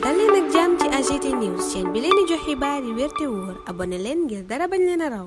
dal leen ak jàmm ci AGT News chaîne bi leen di jox xibaar yi wér te wóor abonné leen ngir dara bañ leen a raw.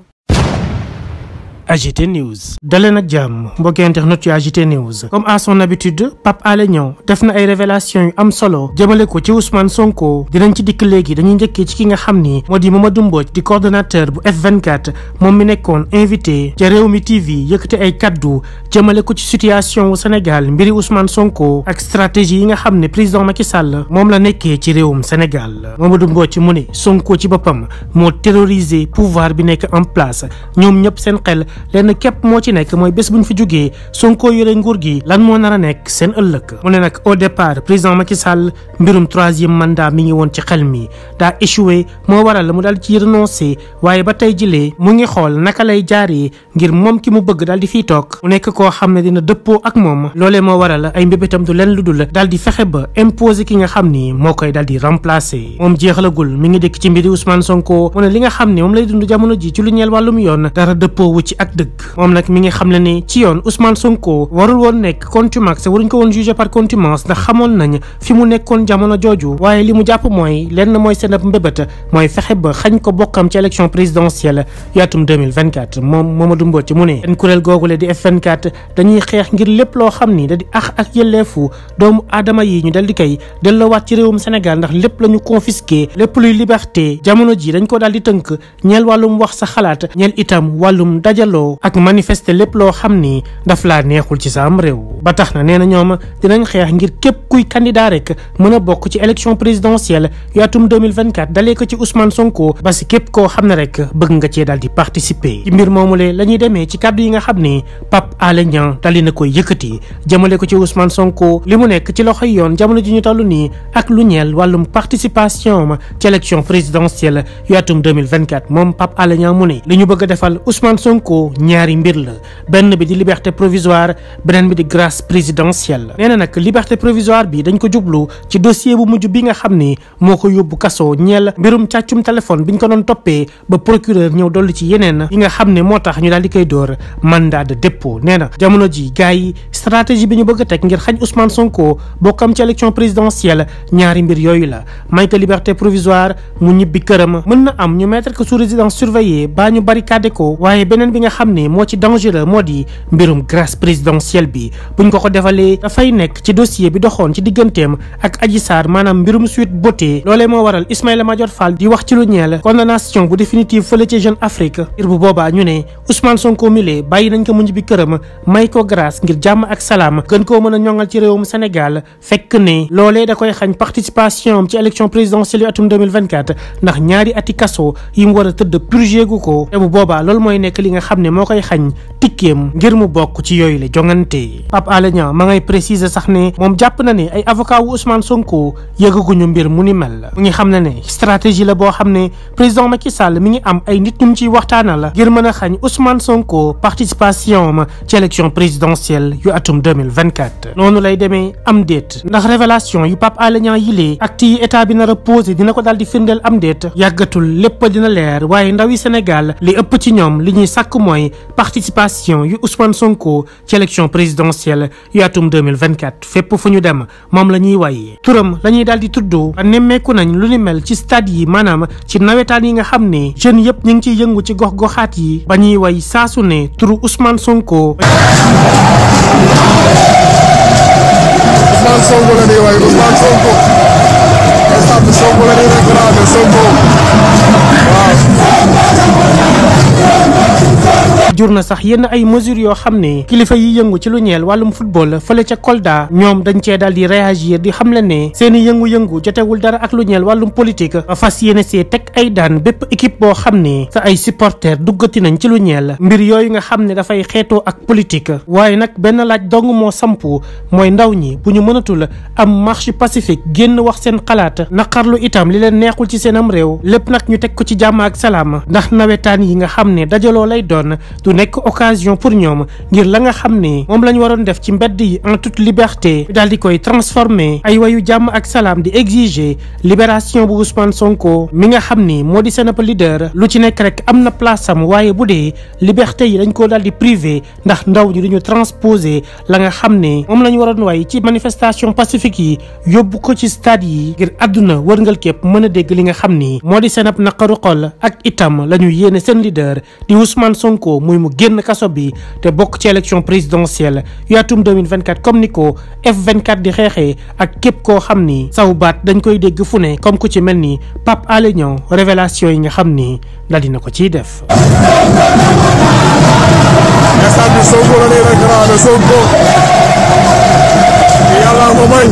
AGT News daleen ak jàmm mbokki internet yu AGT News. Comme à son habitude Pape Alé Niang def na ay révélation yu am solo jëmale ko ci Ousmane Sonko. Dinañ ci dikk léegi dañuy njëkkee ci ki nga xam ni moo di Mamadou Mbodj di coordonnateur bu F24 moom mi nekkoon invité ca Rewmi TV yëkkate ay kaddu jëmale ko ci situation wu Sénégal mbiri Ousmane Sonko ak stratégie yi nga xam ne président Macky Sall moom la nekkee ci réewum Sénégal. Mamadou Mbodj mu ne Sonko ci boppam moo terroriser pouvoir bi nekk en place ñoom ñëpp seen xel lenn képp moo ci nekk mooy bés bu ñu fi jógee Sonko yore nguur gi lan moo nar a nekk seen ëllëg. mu ne nag au départ président Macky Sall mbirum 3e mandat mi ngi woon ci xel mi daa échoué moo waral mu daal ci renoncé waaye ba tey jilee mu ngi xool naka lay jaaree ngir moom ki mu bëgg daal di fiy toog mu nekk koo xam ne dina dëppoo ak moom loolee moo waral ay mbébétam du leen lu dul daal di fexe ba imposer ki nga xam ni moo koy daal di remplacer. moom jeexalagul mi ngi dëkk ci mbiri Ousmane Sonko mu ne li nga xam ne moom lay dund jamono ji ci lu ñeel wàllum yoon dara dëppoo wu ci ak dëgg. moom nag mi ngi xam le ne ci yoon Ousmane Sonko warul woon nekk contumace waruñ ko woon jugé par contumace ndax xamoon nañ fi mu nekkoon jamono jooju waaye li mu jàpp mooy lenn mooy seen ab mbébét mooy fexe ba xañ ko bokkam ci élection présidentielle yaatum 2024. moom Mamadou Mbodj mu ne seen kuréel googule di F24 dañuy xeex ngir lépp loo xam ni da di ak yelleefu doomu aadama yi ñu dal di koy delloowaat ci réewum Sénégal ndax lépp la ñu confisqué lépp luy liberté jamono ji dañ ko daal di tënk ñeel wàllum wax sa xalaat ñeel itam wàllum dajaloo ak manifester lépp loo xam ni daf laa neexul ci sa am réew. ba tax na nee na ñoom dinañ xeex ngir képp kuy candidat rek mën a bokk ci élection présidentielle yu atum 2024 dalee ko ci Ousmane Sonko ba si képp koo xam ne rek bëgg nga cee daal di participer. ci mbir moomule la ñuy demee ci kàddu yi nga xam ni Pape Alé Niang daal di na koy yëkkati jëmale ko ci Ousmane Sonko li mu nekk ci loxoy yoon jamono ji ñu toll nii ak lu ñeel wàllum participation ci élection présidentielle yu atum 2024 moom Pape Alé Niang mu ne li ñu bëgg a defal Ousmane Sonko ñaari mbir la benn bi di liberté provisoire beneen bi di grâce présidentielle. nee na nag liberté provisoire bi dañ ko jublu ci dossier bu mujj bi nga xam ni moo ko yóbbu kaso ñeel mbirum càccum téléphone biñ ko doon toppee ba procureur ñëw dolli ci yeneen yi nga xam ne moo tax ñu daal di koy door mandat de dépôt. nee na jamono ji gars yi stratégie bi ñu bëgg a teg ngir xañ Ousmane Sonko bokkam ci élection présidentielle ñaari mbir yooyu la may ko liberté provisoire mu ñibbi këram mën na am ñu mettre ko sous résidence surveillée baa ñu barricade ko waaye beneen bi nga xam ne moo ci dangereux moo di mbirum grâce présidentielle bi buñ ko defalee dafay nekk ci dossier bi doxoon ci digganteem ak Adji Sarr maanaam mbirum Sweet Beauté loolee moo waral Ismaïla Madior Fall di wax ci lu ñeel condamnation bu définitive fële ci Jeune Afrique ngir bu boobaa ñu ne Ousmane Sonko mile bàyyi nañ ko mu ñibbi këram may ko grâce ngir jàmm ak salaam gën koo mën a ñoŋal ci réewum Sénégal fekk ne loolee da koy xañ participation ci élection présidentielle yu atum 2024 ndax ñaari ati kaso yi mu war a tëdd purgé gu ko te bu boobaa loolu mooy nekk li nga xam ne moo koy xañ tikkeem ngir mu bokk ci yooyu la jongante. Pape Alé Niang ma ngay préciser sax ne moom jàpp na ne ay avocat wu Ousmane Sonko yëgaguñu mbir mu ni mel mu ngi xam ne ne stratégie la boo xam ne président Macky Sall mi ngi am ay nit ñu ciy waxtaana la ngir mën a xañ Ousmane Sonko participation ma ci élection présidentielle yu atum 2024. noonu lay demee am déet ndax révélation yu Pape Alé Niang yilee acte yi état bi nar a posé dina ko daal di firndeel am déet yàggatul lépp dina leer waaye ndaw yi Sénégal li ëpp ci ñoom li ñuy sàkk mooy participation yu Ousmane Sonko ci élection présidentielle yu atum 2024 fépp fu ñu dem moom la ñuy way turam la ñuy daal di tuddoo nemmeeku nañ lu ni mel ci stade yi maanaam ci nawetaan yi nga xam ne jeunes yëpp ñu ngi ciy yëngu ci gox-goxaat yi ba ñuy way saasu ne turu Ousmane Sonko. Ousmane Sonko la ñuy way Ousmane Sonko stade bi Sonko la ñuy réclamé Sonko jur na sax yenn ay mesures yoo xam ne kilifa yi yëngu ci lu ñeel wàllum football fële ca Kolda ñoom dañ cee daal di réagir di xamle ne seen i yëngu-yëngu jotewul dara ak lu ñeel wàllum politique fas yéene see teg ay daan bépp équipe boo xam ne sa ay supporters duggati nañ ci lu ñeel mbir yooyu nga xam ne dafay xeetoo ak politique. waaye nag benn laaj dong moo sampu mooy ndaw ñi bu ñu mënatul am marche pacifique génn wax seen xalaat naqarlu itam li leen neexul ci seen am réew lépp nag ñu teg ko ci jàmm ak salaam ndax nawetaan yi nga xam ne dajaloo lay doon du nekk occasion pour ñoom ngir la nga xam ne moom la ñu waroon def ci mbedd yi en toute liberté daal di koy transformer ay wayu jàmm ak salaam di exiger libération bu Ousmane Sonko mi nga xam ni moo di seen ab leader lu ci nekk rek am na place am waaye bu dee liberté yi dañ koo daal di privé ndax ndaw ñi duñu transposer la nga xam ne moom la ñu waroon way ci manifestation pacifique yi yóbbu ko ci stade yi ngir àdduna wërngal képp mën a dégg li nga xam ni moo di seen ab naqaru xol ak itam la ñu yéene seen leader di Ousmane Sonko muy mu génn kaso bi te bokk ci élection présidentielle yu atum 2024 comme ni ko F24 di xeexee ak képp koo xam ni saw baat dañ koy dégg fu ne comme ku ci mel ni Pape Alé Niang révélation yi nga xam ni daal dina ko ciy def. Sonko la ñuy réclamer Sonko yàlla ko may.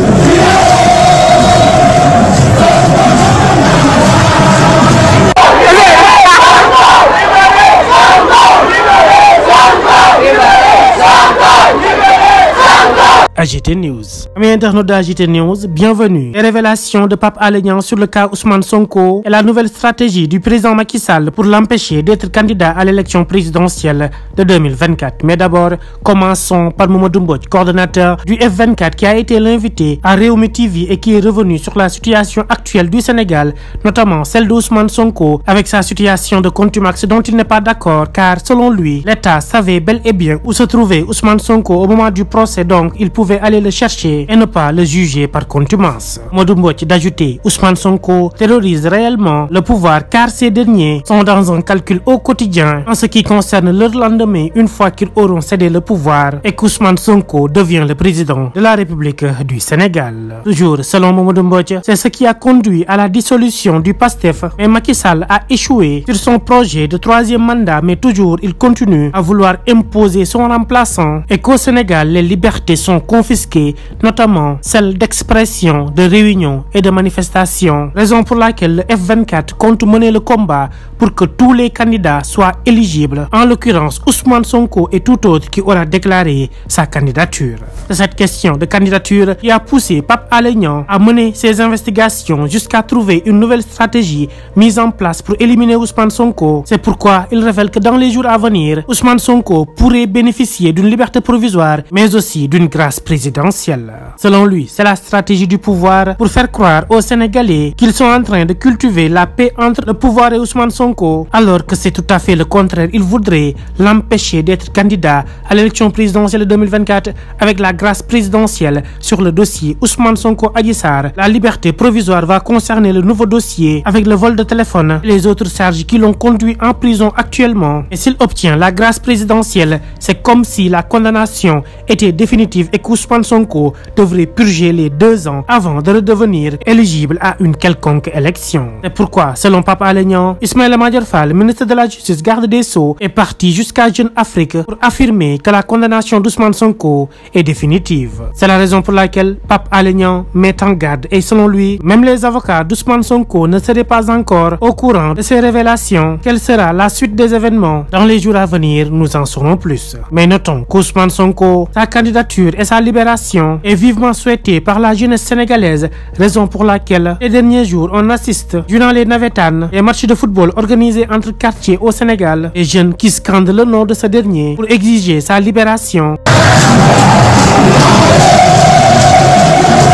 AGT News. Amis internautes d'AGT News, bienvenue. Les révélations de Pape Alé Niang sur le cas Ousmane Sonko et la nouvelle stratégie du président Macky Sall pour l'empêcher d'être candidat à l'élection présidentielle de 2024. Mais d'abord, commençons par Mamadou Mbodj, coordonnateur du F24 qui a été l'invité à Rewmi TV et qui est revenu sur la situation actuelle du Sénégal, notamment celle d'Ousmane Sonko avec sa situation de contumace dont il n'est pas d'accord car selon lui, l'État savait bel et bien où se trouvait Ousmane Sonko au moment du procès, donc il pouvait aller le chercher et ne pas le juger par contumace. Mamadou Mbodj d'ajouter Ousmane Sonko terrorise réellement le pouvoir car ces derniers sont dans un calcul au quotidien en ce qui concerne leur lendemain une fois qu'ils auront cédé le pouvoir et qu'Ousmane Sonko devient le président de la République du Sénégal. Toujours selon Mamadou Mbodj, c'est ce qui a conduit à la dissolution du PASTEF, mais Macky Sall a échoué sur son projet de 3e mandat, mais toujours il continue à vouloir imposer son remplaçant et qu'au Sénégal les libertés sont confisquées, notamment celle d'expression, de réunion et de manifestation. Raison pour laquelle le F24 compte mener le combat pour que tous les candidats soient éligibles, en l'occurrence Ousmane Sonko et tout autre qui aura déclaré sa candidature. C'est cette question de candidature qui a poussé Pape Alé Niang à mener ses investigations jusqu'à trouver une nouvelle stratégie mise en place pour éliminer Ousmane Sonko. C'est pourquoi il révèle que dans les jours à venir, Ousmane Sonko pourrait bénéficier d'une liberté provisoire, mais aussi d'une grâce présidentielle. Selon lui, c'est la stratégie du pouvoir pour faire croire aux Sénégalais qu'ils sont en train de cultiver la paix entre le pouvoir et Ousmane Sonko, alors que c'est tout à fait le contraire. Il voudrait l'empêcher d'être candidat à l'élection présidentielle de 2024 avec la grâce présidentielle sur le dossier Ousmane Sonko Adji Sarr. La liberté provisoire va concerner le nouveau dossier avec le vol de téléphone et les autres charges qui l'ont conduit en prison actuellement. Et s'il obtient la grâce présidentielle, c'est comme si la condamnation était définitive et qu'Ousmane Sonko devrait purger les 2 ans avant de redevenir éligible à une quelconque élection. C'est pourquoi, selon Pape Alé Niang, Ismaïla Madior Fall, ministre de la Justice, garde des Sceaux, est parti jusqu'à Jeune Afrique pour affirmer que la condamnation d'Ousmane Sonko est définitive. C'est la raison pour laquelle Pape Alé Niang met en garde et selon lui, même les avocats d'Ousmane Sonko ne seraient pas encore au courant de ces révélations. Quelle sera la suite des événements dans les jours à venir? Nous en saurons plus. Mais notons qu'Ousmane Sonko, sa candidature et sa libération est vivement souhaitée par la jeunesse sénégalaise, raison pour laquelle les derniers jours on assiste durant les navetanes et matchs de football organisés entre quartiers au Sénégal, les jeunes qui scandent le nom de ce dernier pour exiger sa libération.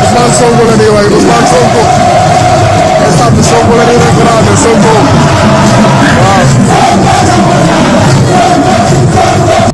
Ousmane Sonko la ñuy way Ousmane Sonko instant bi Sonko la ñuy réclamer Sonko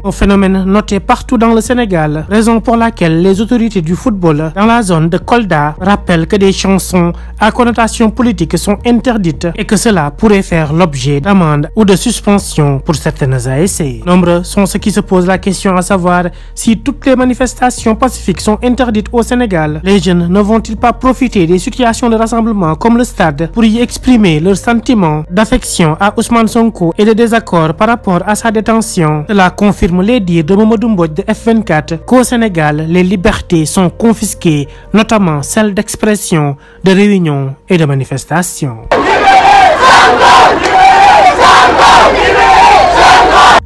Un phénomène noté partout dans le Sénégal, raison pour laquelle les autorités du football dans la zone de Kolda rappellent que des chansons à connotation politique sont interdites et que cela pourrait faire l'objet d'amendes ou de suspension pour certaines ASC. Nombreux sont ceux qui se posent la question à savoir si toutes les manifestations pacifiques sont interdites au Sénégal. Les jeunes ne vont-ils pas profiter des situations de rassemblement comme le stade pour y exprimer leurs sentiments d'affection à Ousmane Sonko et de désaccord par rapport à sa détention? Cela confirme les dires de Mamadou Mbodj de F24 qu'au Sénégal, les libertés sont confisquées, notamment celles d'expression, de réunion et de manifestation.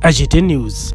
AGT News.